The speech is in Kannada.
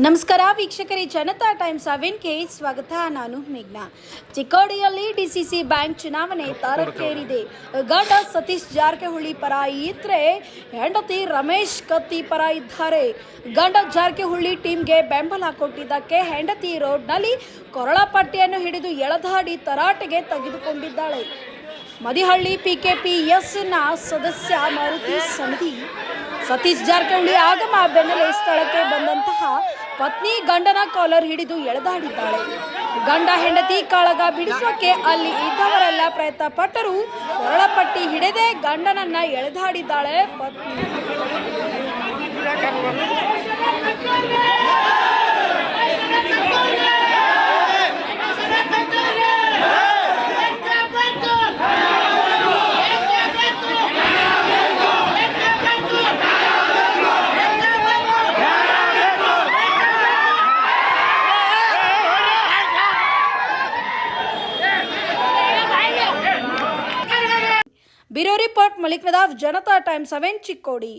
ನಮಸ್ಕಾರ ವೀಕ್ಷಕರೇ, ಜನತಾ ಟೈಮ್ಸ್ 7ಗೆ ಸ್ವಾಗತ. ನಾನು ಮೇಘ್ನಾ. ಚಿಕ್ಕೋಡಿಯಲ್ಲಿ ಡಿಸಿಸಿ ಬ್ಯಾಂಕ್ ಚುನಾವಣೆ ತಾರಕೇರಿದೆ. ಗಂಡ ಸತೀಶ್ ಜಾರಕಿಹೊಳಿ ಪರ ಇದ್ರೆ ಹೆಂಡತಿ ರಮೇಶ್ ಕತ್ತಿ ಪರ ಇದ್ದಾರೆ. ಗಂಡ ಜಾರಕಿಹೊಳಿ ಟೀಮ್ಗೆ ಬೆಂಬಲ ಕೊಟ್ಟಿದ್ದಕ್ಕೆ ಹೆಂಡತಿ ರೋಡ್ನಲ್ಲಿ ಕೊರಳ ಪಟ್ಟಿಯನ್ನು ಹಿಡಿದು ಎಳೆದಾಡಿ ತರಾಟೆಗೆ ತೆಗೆದುಕೊಂಡಿದ್ದಾಳೆ. ಮದಿಹಳ್ಳಿ ಪಿಕೆಪಿಎಸ್ನ ಸದಸ್ಯ ಮಾರುತಿ ಸಮಿತಿ ಸತೀಶ್ ಜಾರಕಿಹೊಳಿ ಆಗಮ ಬೆನ್ನಲ್ಲೇ ಸ್ಥಳಕ್ಕೆ ಬಂದಂತಹ ಪತ್ನಿ ಗಂಡನ ಕಾಲರ್ ಹಿಡಿದು ಎಳೆದಾಡಿದ್ದಾಳೆ. ಗಂಡ ಹೆಂಡತಿ ಕಾಳಗ ಬಿಡಿಸೋಕೆ ಅಲ್ಲಿ ಇದ್ದವರೆಲ್ಲ ಪ್ರಯತ್ನ ಪಟ್ಟರು. ಕೊರಳಪಟ್ಟಿ ಹಿಡಿದೇ ಗಂಡನನ್ನ ಎಳೆದಾಡಿದ್ದಾಳೆ ಪತ್ನಿ. Bureau report Malik Nadaf, Janata times 7 Chikkodi.